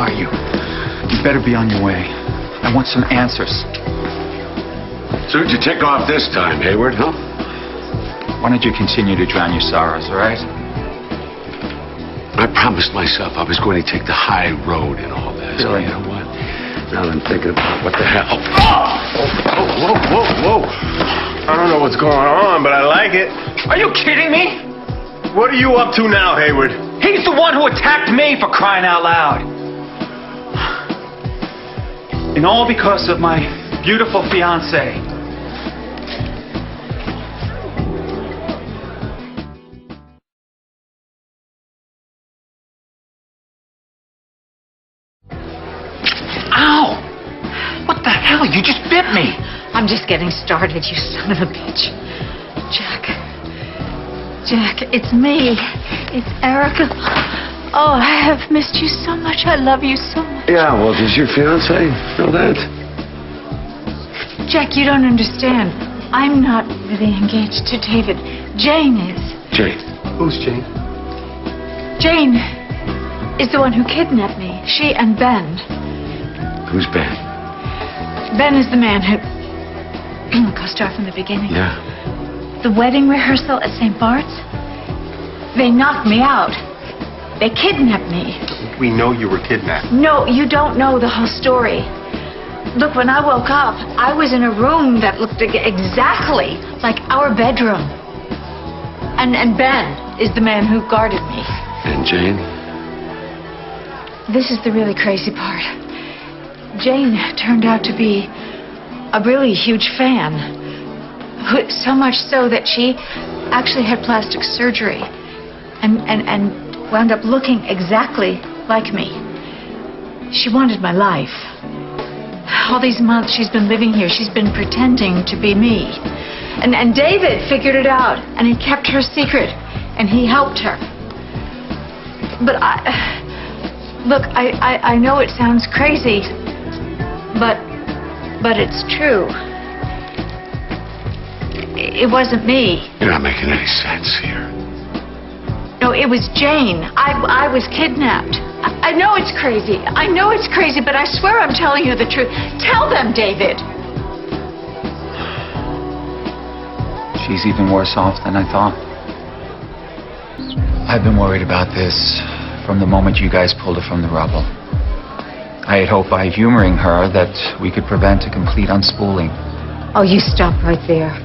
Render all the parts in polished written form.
are you? You better be on your way. I want some answers. So who'd you tick off this time, Hayward, huh? Why don't you continue to drown your sorrows, all right? I promised myself I was going to take the high road in all this. Really? You know what? Now I'm thinking about what the hell. Whoa. I don't know what's going on, but I like it. Are you kidding me? What are you up to now, Hayward? He's the one who attacked me, for crying out loud. And all because of my beautiful fiancée. Ow! What the hell? You just bit me. I'm just getting started, you son of a bitch. Jack, it's me. It's Erica. Oh, I have missed you so much. I love you so much. Yeah, well, does your fiancé know that? Jack, you don't understand. I'm not really engaged to David. Jane is. Jane. Who's Jane? Jane is the one who kidnapped me. She and Ben. Who's Ben? Ben is the man who... I'll start from the beginning. Yeah. The wedding rehearsal at St. Bart's, they knocked me out. They kidnapped me. We know you were kidnapped. No, you don't know the whole story. Look, when I woke up, I was in a room that looked exactly like our bedroom. And Ben is the man who guarded me. And Jane? This is the really crazy part. Jane turned out to be a really huge fan. So much so that she actually had plastic surgery and wound up looking exactly like me. She wanted my life. All these months she's been living here, she's been pretending to be me. And David figured it out, and he kept her secret, and he helped her. But I know it sounds crazy, but it's true. It wasn't me. You're not making any sense here. No, it was Jane. I was kidnapped. I know it's crazy. I know it's crazy, but I swear I'm telling you the truth. Tell them, David. She's even worse off than I thought. I've been worried about this from the moment you guys pulled her from the rubble. I had hoped by humoring her that we could prevent a complete unspooling. Oh, you stop right there.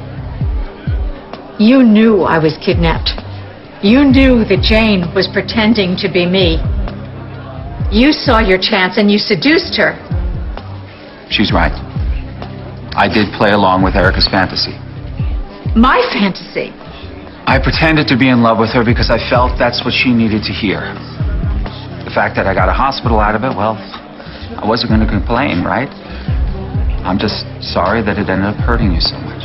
You knew I was kidnapped. You knew that Jane was pretending to be me. You saw your chance and you seduced her. She's right. I did play along with Erica's fantasy. My fantasy? I pretended to be in love with her because I felt that's what she needed to hear. The fact that I got a hospital out of it, well, I wasn't going to complain, right? I'm just sorry that it ended up hurting you so much.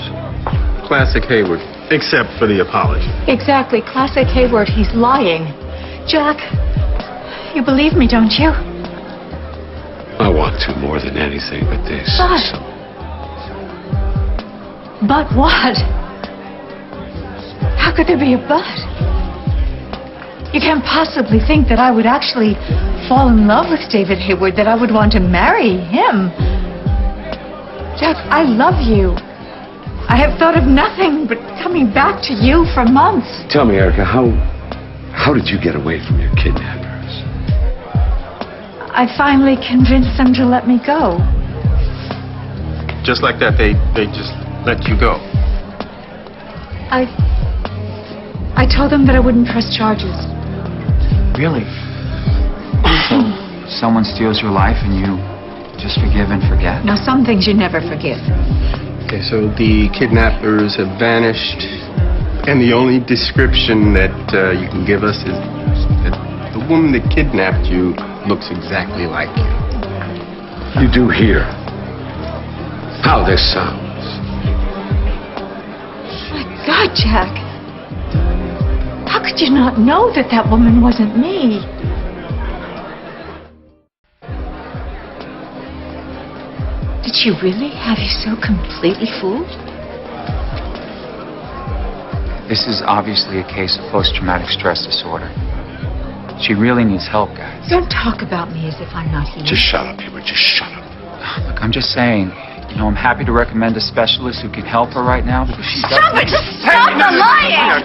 Classic Hayward, except for the apology. Exactly. Classic Hayward. He's lying. Jack, you believe me, don't you? I want to more than anything but this. But what? How could there be a but? You can't possibly think that I would actually fall in love with David Hayward, that I would want to marry him. Jack, I love you. I have thought of nothing but coming back to you for months. Tell me, Erica, how did you get away from your kidnappers? I finally convinced them to let me go. Just like that, they just let you go. I told them that I wouldn't press charges. Really? So, someone steals your life and you just forgive and forget? Now, some things you never forgive. Okay, so the kidnappers have vanished, and the only description that you can give us is that the woman that kidnapped you looks exactly like you. You do hear how this sounds. My God, Jack. How could you not know that that woman wasn't me? Did she really have you so completely fooled? This is obviously a case of post-traumatic stress disorder. She really needs help, guys. Don't talk about me as if I'm not here. Just shut up, Hubert. Just shut up. Look, I'm just saying, I'm happy to recommend a specialist who can help her right now because she's... Stop it! Just stop the lying!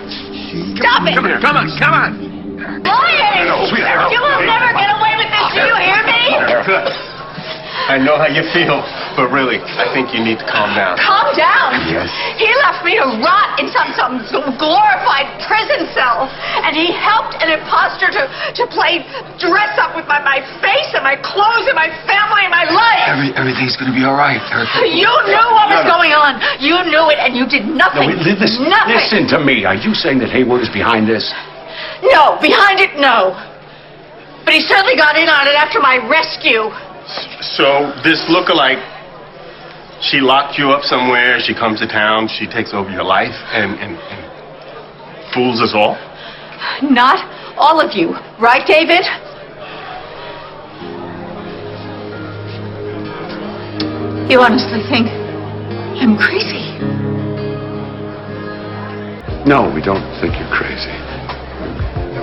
Stop it! Come here, come on, come on. Lying! Sweetheart. You will never get away with this, do you hear me? I know how you feel, but really, I think you need to calm down. Calm down! Yes. He left me to rot in some glorified prison cell, and he helped an imposter to play dress up with my face and my clothes and my family and my life. Everything's gonna be all right, Erica. You knew what was going on. You knew it, and you did nothing. Listen to me. Are you saying that Haywood is behind this? No, behind it, no. But he certainly got in on it after my rescue. So, this lookalike, she locked you up somewhere, she comes to town, she takes over your life, and fools us all? Not all of you, right, David? You honestly think I'm crazy? No, we don't think you're crazy.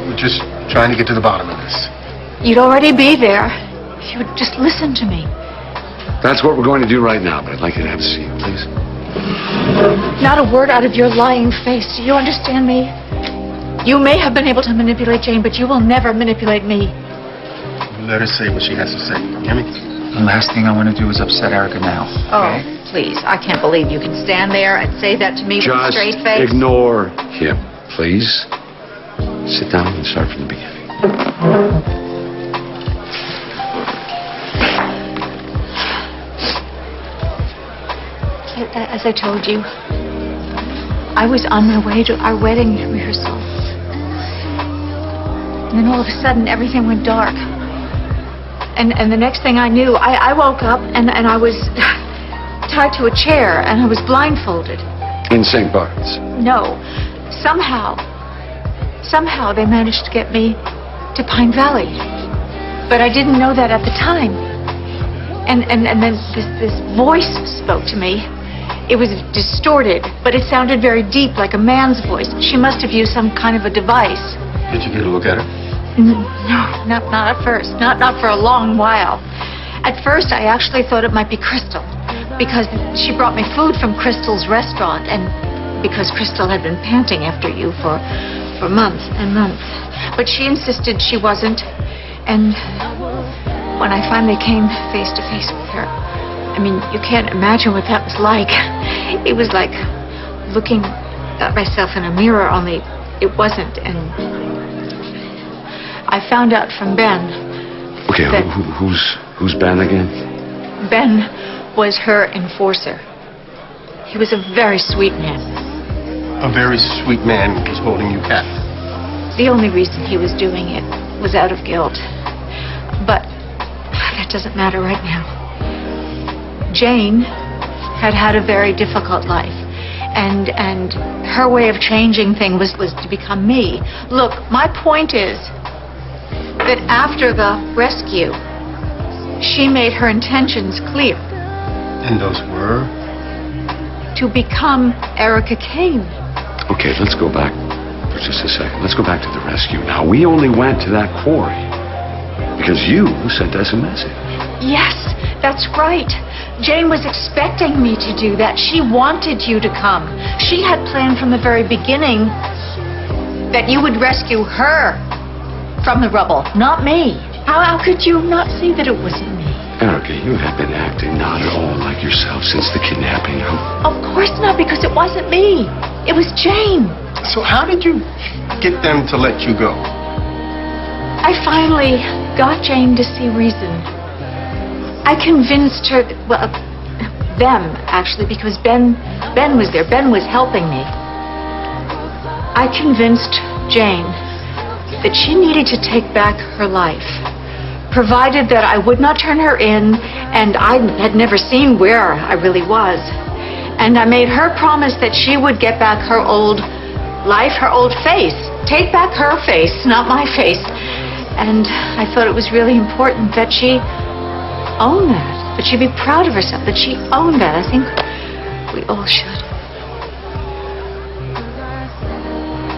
We're just trying to get to the bottom of this. You'd already be there if you would just listen to me. That's what we're going to do right now, but I'd like you to have a seat, please. Not a word out of your lying face. Do you understand me? You may have been able to manipulate Jane, but you will never manipulate me. Let her say what she has to say. Emmy? The last thing I want to do is upset Erica now. Oh, please. I can't believe you can stand there and say that to me with a straight face. Just ignore him, please. Sit down and start from the beginning. As I told you, I was on my way to our wedding rehearsal. And then all of a sudden, everything went dark. And the next thing I knew, I woke up and I was tied to a chair and I was blindfolded. In St. Bart's? No. Somehow they managed to get me to Pine Valley. But I didn't know that at the time. And then this voice spoke to me. It was distorted, but it sounded very deep, like a man's voice. She must have used some kind of a device. Did you get a look at her? No, not at first. Not for a long while. At first, I actually thought it might be Crystal, because she brought me food from Crystal's restaurant, and because Crystal had been panting after you for months and months. But she insisted she wasn't, and when I finally came face to face with her, I mean, you can't imagine what that was like. It was like looking at myself in a mirror, only it wasn't, and I found out from Ben. Okay, that who's Ben again? Ben was her enforcer. He was a very sweet man. A very sweet man was holding you captive. The only reason he was doing it was out of guilt. But that doesn't matter right now. Jane had a very difficult life. And her way of changing things was to become me. Look, my point is that after the rescue, she made her intentions clear. And those were? To become Erica Kane. Okay, let's go back for just a second. Let's go back to the rescue. Now, we only went to that quarry because you sent us a message. Yes, that's right. Jane was expecting me to do that. She wanted you to come. She had planned from the very beginning that you would rescue her from the rubble, not me. How could you not see that it wasn't me? Erica, you have been acting not at all like yourself since the kidnapping. Of course not, because it wasn't me. It was Jane. So how did you get them to let you go? I finally got Jane to see reason. I convinced her, them actually, because Ben was there. Ben was helping me. I convinced Jane that she needed to take back her life, provided that I would not turn her in, and I had never seen where I really was. And I made her promise that she would get back her old life, her old face. Take back her face, not my face. And I thought it was really important that she own that she'd be proud of herself, that she owned that. I think we all should.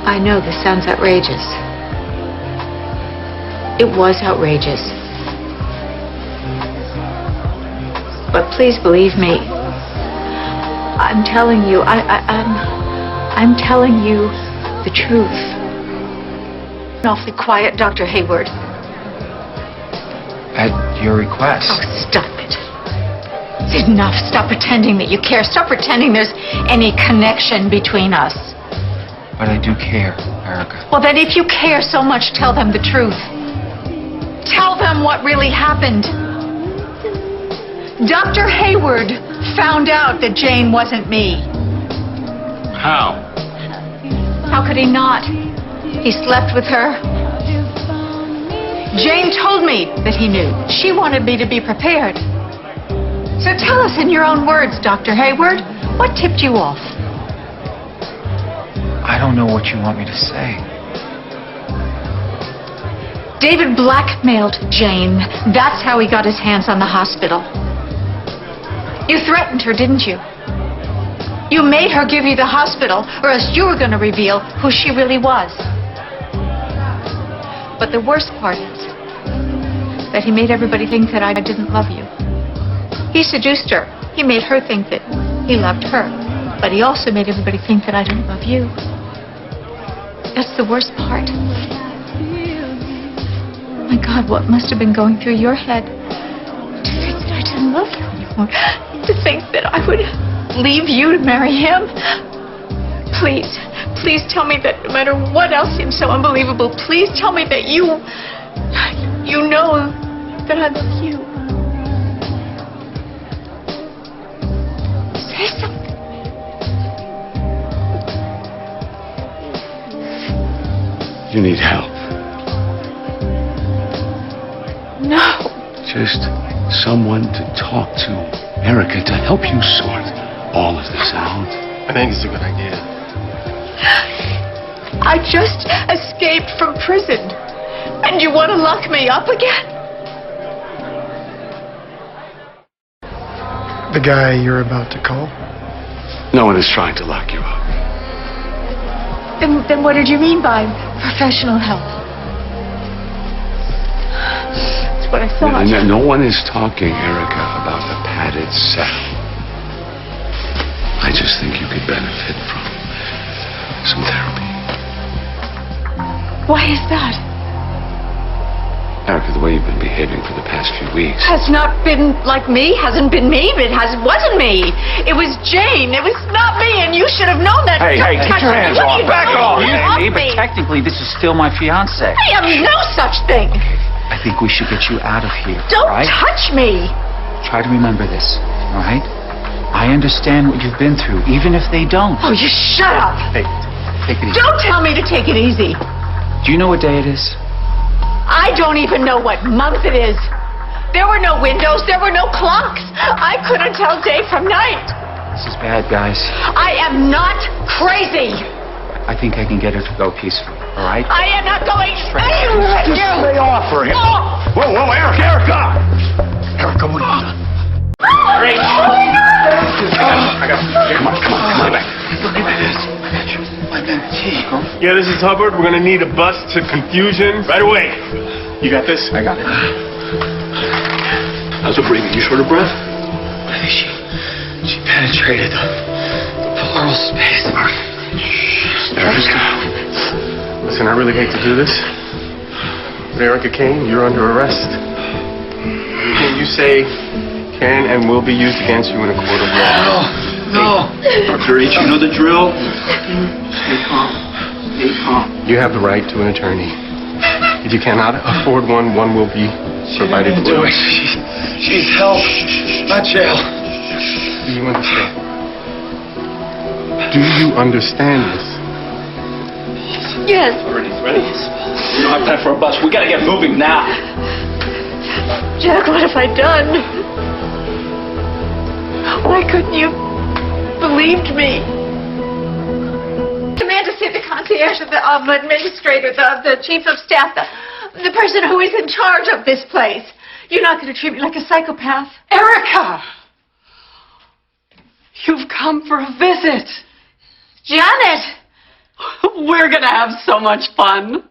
I know this sounds outrageous, It was outrageous. But please believe me. I'm telling you, I'm telling you the truth. Awfully quiet, Dr. Hayward. At your request. Oh, stop it. It's enough. Stop pretending that you care. Stop pretending there's any connection between us. But I do care, Erica. Well, then if you care so much, tell them the truth. Tell them what really happened. Dr. Hayward found out that Jane wasn't me. How? How could he not? He slept with her. Jane told me that he knew. She wanted me to be prepared. So tell us in your own words, Dr. Hayward, what tipped you off? I don't know what you want me to say. David blackmailed Jane. That's how he got his hands on the hospital. You threatened her, didn't you? You made her give you the hospital, or else you were going to reveal who she really was. But the worst part is that he made everybody think that I didn't love you. He seduced her. He made her think that he loved her. But he also made everybody think that I didn't love you. That's the worst part. Oh my God, what must have been going through your head to think that I didn't love you anymore? To think that I would leave you to marry him? Please, please tell me that no matter what else seems so unbelievable, please tell me that you know that I love you. Say something. You need help. No. Just someone to talk to, Erica, to help you sort all of this out. I think it's a good idea. I just escaped from prison, and you want to lock me up again? The guy you're about to call? No one is trying to lock you up. Then what did you mean by professional help? That's what I thought. No one is talking, Erica, about a padded cell. I just think you could benefit from some therapy. Why is that? Erica, the way you've been behaving for the past few weeks. Has not been like me, hasn't been me, but wasn't me. It was Jane. It was not me, and you should have known that. Hey, Don't get touch your me. hands What are off. you Back doing? off. Get Maybe, me. but technically this is still my fiance. I am no such thing. I think we should get you out of here. Don't all right? touch me. Try to remember this, all right? I understand what you've been through, even if they don't. Oh, you shut up. Hey, take it easy. Don't tell me to take it easy. Do you know what day it is? I don't even know what month it is. There were no windows. There were no clocks. I couldn't tell day from night. This is bad, guys. I am not crazy. I think I can get her to go peacefully, all right? I am not going anywhere. Just lay off for him. Oh. Whoa, Erica! Erica, what are you doing? Great. I got it. Come on, back. Look at this. My mentee. Yeah, this is Hubbard. We're gonna need a bus to Confusion right away. You got this? I got it. How's her breathing? You short of breath? I think she penetrated the pleural space. Erica. Listen, I really hate to do this, but Erica Kane, you're under arrest. Everything you say can and will be used against you in a court of law. No. Dr. H, you know the drill? Stay calm. Stay calm. You have the right to an attorney. If you cannot afford one, one will be provided for you. She's help, not jail. Do you understand? Do you understand this? Yes. Ready? We don't have time for a bus. We gotta get moving now. Jack, what have I done? Why couldn't you believed me? Demand to see the concierge, the administrator, the chief of staff, the person who is in charge of this place. You're not going to treat me like a psychopath. Erica! You've come for a visit. Janet! We're gonna have so much fun.